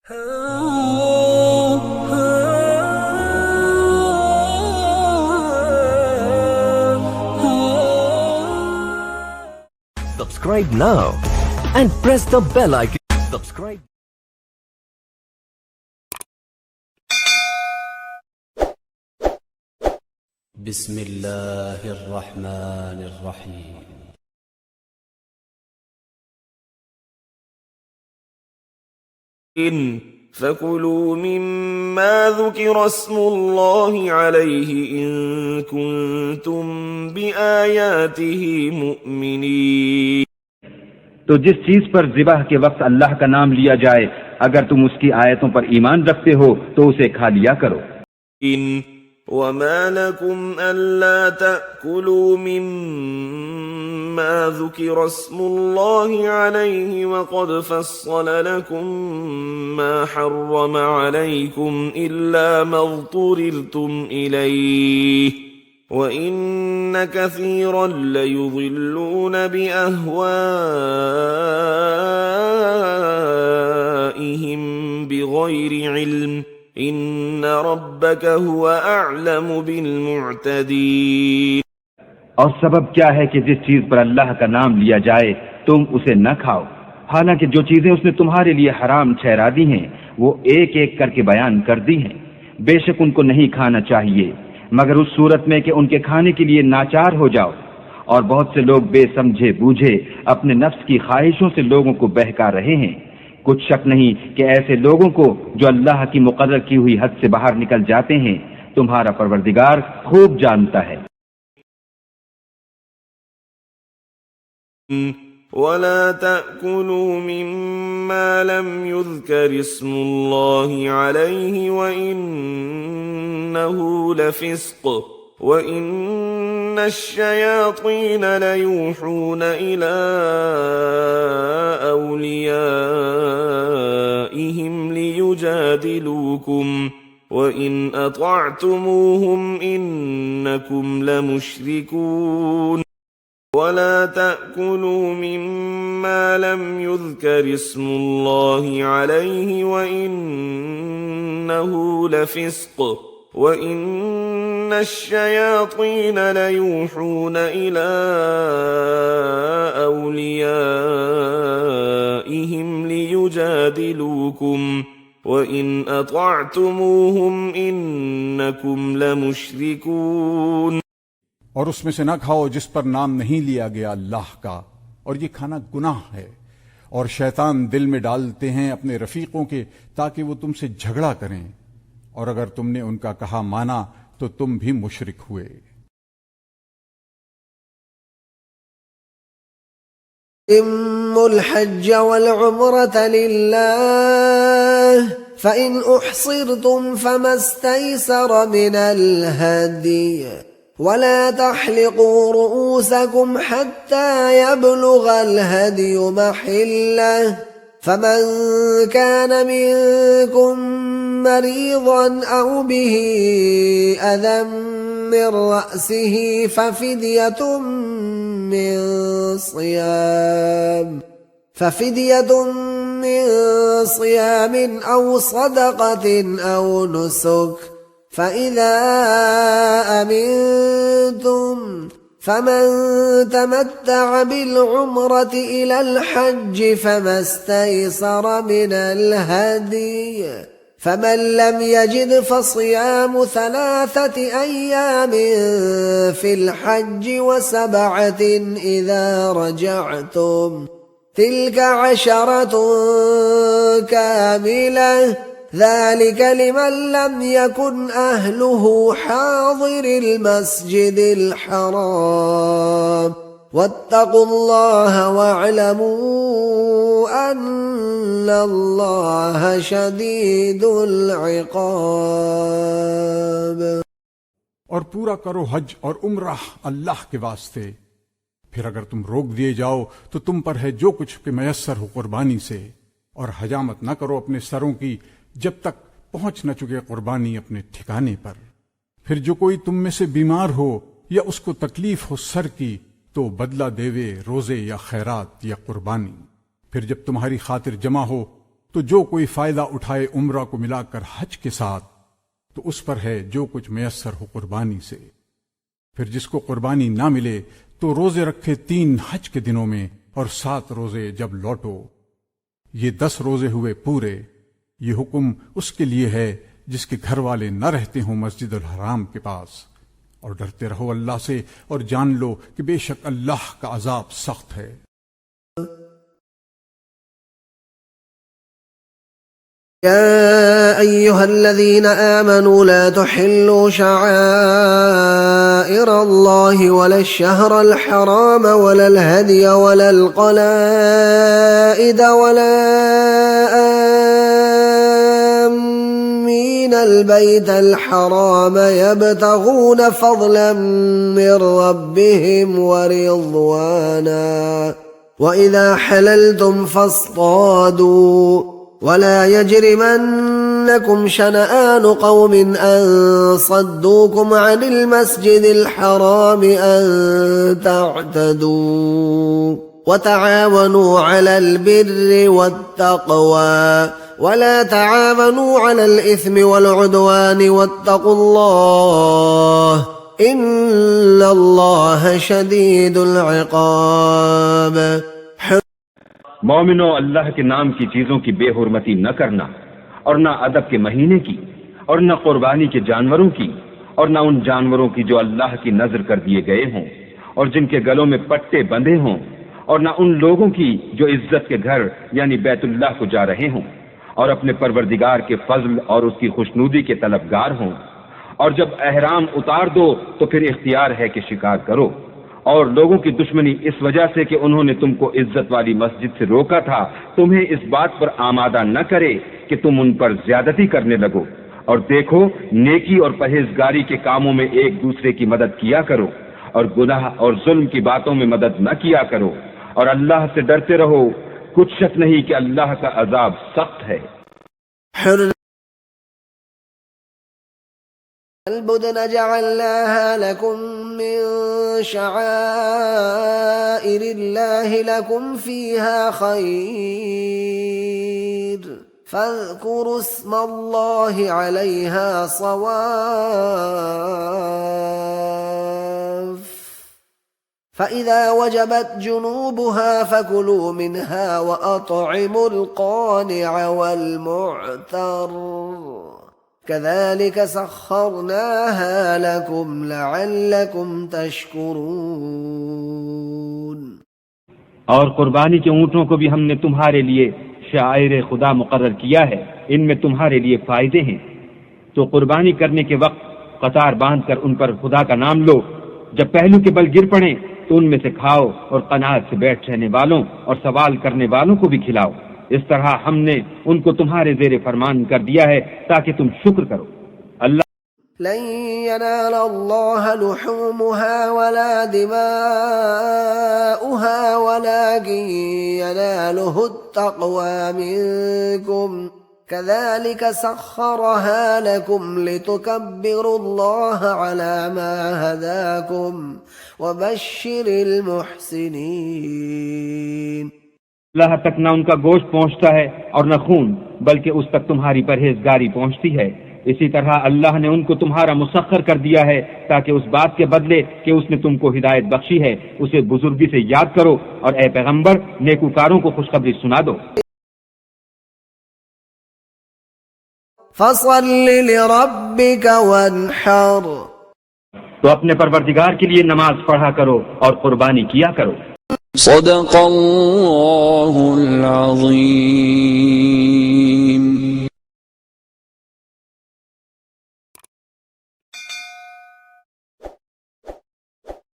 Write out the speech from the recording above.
Subscribe now and press the bell icon. Subscribe. Bismillahirrahmanirrahim. فكلوا مما ذكر اسم الله عليه إن كنتم بآياته مؤمنين। तो जिस चीज पर ज़िबाह के वक्त अल्लाह का नाम लिया जाए, अगर तुम उसकी आयतों पर ईमान रखते हो तो उसे खा लिया करो। وما لكم ألا تأكلوا مما ذكر اسم الله عليه وقد فصل لكم ما حرم عليكم إلا ما اضطررتم إليه وإن كثيرا ليضلون بأهوائهم بغير علم إن ربك هو أعلم بالمعتدين। और सबब क्या है कि जिस चीज पर अल्लाह का नाम लिया जाए तुम उसे न खाओ, हालांकि जो चीजें उसने तुम्हारे लिए हराम ठहरा दी हैं वो एक एक करके बयान कर दी हैं। बेशक उनको नहीं खाना चाहिए मगर उस सूरत में कि उनके खाने के लिए नाचार हो जाओ। और बहुत से लोग बेसमझे बूझे अपने नफ्स की ख्वाहिशों से लोगों को बहका रहे हैं। कुछ शक नहीं कि ऐसे लोगों को जो अल्लाह की मुकर्रर की हुई हद से बाहर निकल जाते हैं तुम्हारा परवरदिगार खूब जानता है। ولا تأكلوا مما لم يذكر اسم الله عليه وإنه لفسق وإن الشياطين ليوحون إلى أوليائهم ليجادلوكم وإن أطعتموهم إنكم لمشركون ولا تأكلوا مما لم يذكر اسم الله عليه وإنه لفسق وإن الشياطين ليوحون إلى أوليائهم ليجادلوكم وإن أطعتموهم إنكم لمشركون। और उसमें से न खाओ जिस पर नाम नहीं लिया गया अल्लाह का, और ये खाना गुनाह है। और शैतान दिल में डालते हैं अपने रफीकों के ताकि वो तुमसे झगड़ा करें, और अगर तुमने उनका कहा माना तो तुम भी मुशरिक हुए। इम्मुल हज्ज वल उम्रत लिल्लाह फइन उहसिरतुम फमस्तैसर मिनल हदी वला तहलिक़ू रुऊसकुम हत्ता यबलुगल हदयु महल्लह फमन कान मिनकुम मरीज़न औ बिही अज़म मिन रअसिही फफ़िद्यतुम मिन सियाम औ सदक़तिन औ नुसुक فإذا أمنتم فمن تمتع بالعمرة إلى الحج فما استيسر من الهدي فمن لم يجد فصيام 3 أيام في الحج و7 إذا رجعتم تلك 10 كاملة ذلك لمن لم يكن أهله حاضر المسجد الحرام واتقوا الله واعلموا أن الله شديد العقاب। और पूरा करो हज और उम्राह अल्लाह के वास्ते। फिर अगर तुम रोक दिए जाओ तो तुम पर है जो कुछ के मयस्सर हो कुर्बानी से, और हजामत न करो अपने सरों की जब तक पहुंच न चुके कुर्बानी अपने ठिकाने पर। फिर जो कोई तुम में से बीमार हो या उसको तकलीफ हो सर की तो बदला देवे रोजे या खैरात या कुर्बानी। फिर जब तुम्हारी खातिर जमा हो तो जो कोई फायदा उठाए उम्रा को मिलाकर हज के साथ, तो उस पर है जो कुछ मयस्सर हो कुर्बानी से। फिर जिसको कुर्बानी ना मिले तो रोजे रखे 3 हज के दिनों में और 7 रोजे जब लौटो। ये 10 रोजे हुए पूरे। ये हुक्म उसके लिए है जिसके घर वाले न रहते हों मस्जिद अल हराम के पास। और डरते रहो अल्लाह से और जान लो कि बेशक अल्लाह का अजाब सख्त है। يا أيها الذين آمنوا لا تحلوا شعائر الله ولا الشهر الحرام ولا الهدي ولا القلائد ولا آمين البيت الحرام يبتغون فضلا من ربهم ورضوانا وإذا حللتم فاصطادوا ولا يجرمنكم شنآن قوم أن صدوكم عن المسجد الحرام أن تعتدوا وتعاونوا على البر والتقوى ولا تعاونوا على الإثم والعدوان واتقوا الله إن الله شديد العقاب। मोमिनो, अल्लाह के नाम की चीजों की बेहुरमती न करना और न अदब के महीने की और न कुर्बानी के जानवरों की और न उन जानवरों की जो अल्लाह की नजर कर दिए गए हों और जिनके गलों में पट्टे बंधे हों और न उन लोगों की जो इज्जत के घर यानी बैतुल्लाह को जा रहे हों और अपने परवरदिगार के फजल और उसकी खुशनूदी के तलबगार हों। और जब एहराम उतार दो तो फिर इख्तियार है कि शिकार करो। और लोगों की दुश्मनी इस वजह से कि उन्होंने तुमको इज्जत वाली मस्जिद से रोका था, तुम्हें इस बात पर आमादा न करे कि तुम उन पर ज्यादती करने लगो। और देखो, नेकी और परहेजगारी के कामों में एक दूसरे की मदद किया करो और गुनाह और जुल्म की बातों में मदद न किया करो और अल्लाह से डरते रहो। कुछ शक नहीं कि अल्लाह का अजाब सख्त है। البدن جعلناها لكم من شعائر الله لكم فيها خير فاذكروا اسم الله عليها صواف فإذا وجبت جنوبها فكلوا منها وأطعموا القانع والمعتر كذلك سخرناها لكم لعلكم تشكرون। और कुर्बानी के ऊँटों को भी हमने तुम्हारे लिए शायर खुदा मुकर्रर किया है, इनमें तुम्हारे लिए फायदे हैं। तो कुर्बानी करने के वक्त कतार बांधकर उन पर खुदा का नाम लो। जब पहलू के बल गिर पड़े तो उनमें से खाओ और कनात से बैठ रहने वालों और सवाल करने वालों को भी खिलाओ। इस तरह हमने उनको तुम्हारे ज़ेरे फरमान कर दिया है ताकि तुम शुक्र करो। अल्लाह लन यनाल अल्लाह लुहूमुहा वला दिमाउहा वलाकिन यनालुहु अत्तक़वा मिनकुम कज़ालिक सख्खरहा लकुम लितुकब्बिरुल्लाह अला मा हदाकुम वबश्शिरिल मुहसिनीन। अल्लाह तक न उनका गोश्त पहुंचता है और न खून, बल्कि उस तक तुम्हारी परहेजगारी पहुंचती है। इसी तरह अल्लाह ने उनको तुम्हारा मुसख्खर कर दिया है ताकि उस बात के बदले कि उसने तुमको हिदायत बख्शी है उसे बुजुर्गी से याद करो और ए पैगंबर नेकूकारों को खुशखबरी सुना दो। फसल्लि लिरब्बिक वन्हर, तो अपने परवरदिगार के लिए नमाज पढ़ा करो और कुर्बानी किया करो। सदक़ल्लाहुल अज़ीम।